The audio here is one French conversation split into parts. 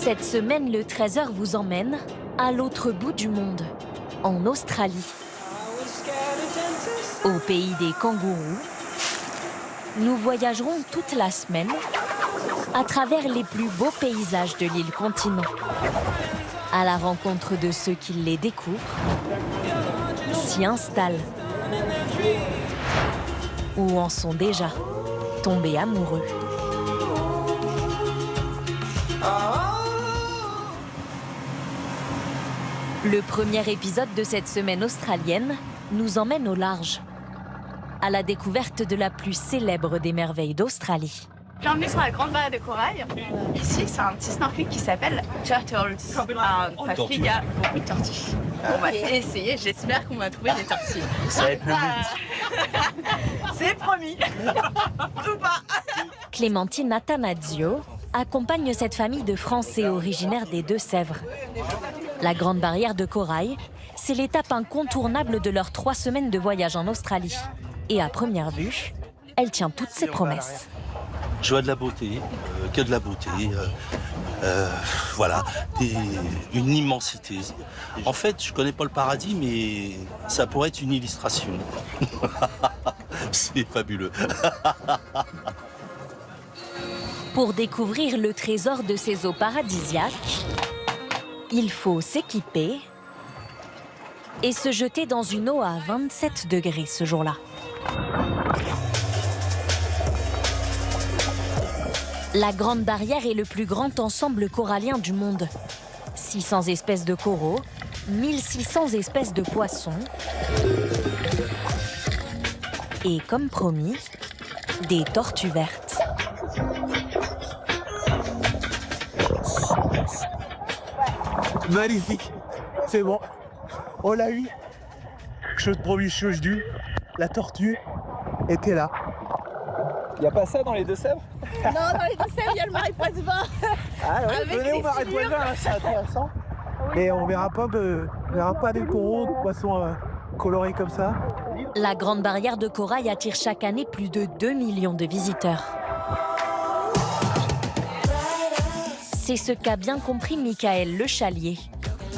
Cette semaine, le Trésor vous emmène à l'autre bout du monde, en Australie. Au pays des kangourous, nous voyagerons toute la semaine à travers les plus beaux paysages de l'île continent, à la rencontre de ceux qui les découvrent, s'y installent ou en sont déjà tombés amoureux. Le premier épisode de cette semaine australienne nous emmène au large, à la découverte de la plus célèbre des merveilles d'Australie. Bienvenue sur la Grande Barrière de Corail. Ici, c'est un petit snorkel qui s'appelle Turtles, parce qu'il y a beaucoup de tortues. On va essayer, j'espère qu'on va trouver des tortues. Ça va être le but. C'est promis. Ou pas. Clémentine Attanasio accompagne cette famille de Français originaires des Deux-Sèvres. La Grande Barrière de Corail, c'est l'étape incontournable de leurs 3 semaines de voyage en Australie. Et à première vue, elle tient toutes ses promesses. Je vois de la beauté, que de la beauté, voilà, une immensité. En fait, je connais pas le paradis, mais ça pourrait être une illustration. C'est fabuleux. Pour découvrir le trésor de ces eaux paradisiaques, il faut s'équiper et se jeter dans une eau à 27 degrés ce jour-là. La Grande Barrière est le plus grand ensemble corallien du monde. 600 espèces de coraux, 1600 espèces de poissons et, comme promis, des tortues vertes. Magnifique, c'est bon, on l'a eu. Chose promis, chose due, la tortue était là. Y a pas ça dans les Deux-Sèvres? Non, dans les Deux-Sèvres, il y a le marais Poitevin. Ah ouais, Avec venez au les marais silures. Poitevin, là, c'est intéressant. Et on verra pas des coraux, de poissons colorés comme ça. La Grande Barrière de Corail attire chaque année plus de 2 millions de visiteurs. C'est ce qu'a bien compris Michael Le Chalier.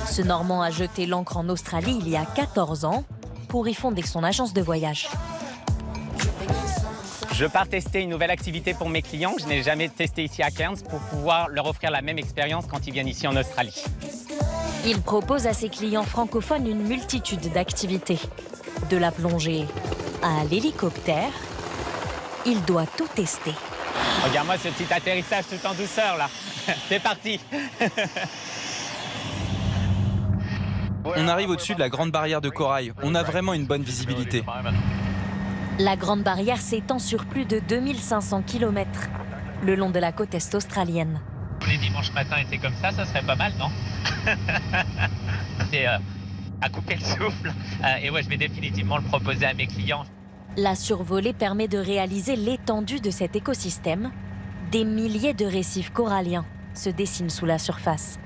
Ce Normand a jeté l'ancre en Australie il y a 14 ans pour y fonder son agence de voyage. Je pars tester une nouvelle activité pour mes clients que je n'ai jamais testé ici à Cairns pour pouvoir leur offrir la même expérience quand ils viennent ici en Australie. Il propose à ses clients francophones une multitude d'activités. De la plongée à l'hélicoptère, il doit tout tester. Regarde-moi ce petit atterrissage tout en douceur là. C'est parti. On arrive au-dessus de la Grande Barrière de Corail. On a vraiment une bonne visibilité. La Grande Barrière s'étend sur plus de 2500 km, le long de la côte est australienne. Les dimanches matins étaient comme ça serait pas mal, non? C'est à couper le souffle. Et ouais, je vais définitivement le proposer à mes clients. La survolée permet de réaliser l'étendue de cet écosystème. Des milliers de récifs coralliens se dessinent sous la surface.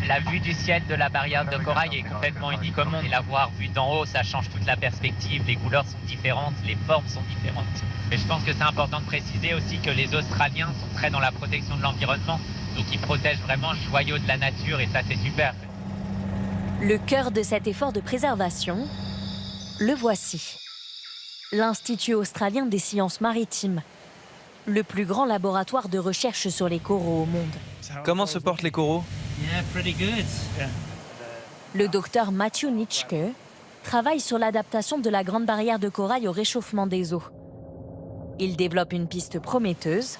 La vue du ciel de la barrière de corail est complètement unique au monde. Et la voir vue d'en haut, ça change toute la perspective. Les couleurs sont différentes, les formes sont différentes. Et je pense que c'est important de préciser aussi que les Australiens sont très dans la protection de l'environnement. Donc ils protègent vraiment le joyau de la nature et ça c'est super. Le cœur de cet effort de préservation, le voici. L'Institut australien des sciences maritimes, le plus grand laboratoire de recherche sur les coraux au monde. Comment se portent les coraux? Le docteur Matthew Nitschke travaille sur l'adaptation de la Grande Barrière de Corail au réchauffement des eaux. Il développe une piste prometteuse,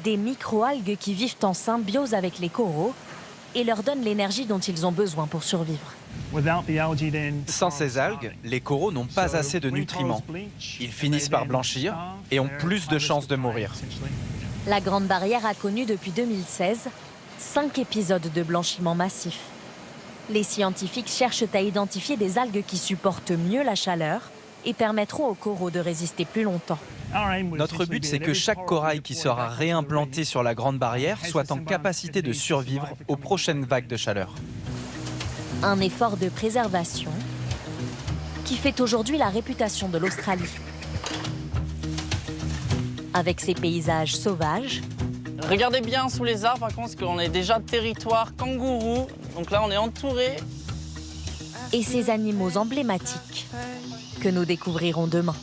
des microalgues qui vivent en symbiose avec les coraux et leur donnent l'énergie dont ils ont besoin pour survivre. Sans ces algues, les coraux n'ont pas assez de nutriments. Ils finissent par blanchir et ont plus de chances de mourir. La Grande Barrière a connu depuis 2016 5 épisodes de blanchiment massif. Les scientifiques cherchent à identifier des algues qui supportent mieux la chaleur et permettront aux coraux de résister plus longtemps. Notre but, c'est que chaque corail qui sera réimplanté sur la Grande Barrière soit en capacité de survivre aux prochaines vagues de chaleur. Un effort de préservation qui fait aujourd'hui la réputation de l'Australie. Avec ses paysages sauvages, Regardez bien sous les arbres, par contre, parce qu'on est déjà territoire kangourou. Donc là, on est entouré. Et ces animaux emblématiques que nous découvrirons demain.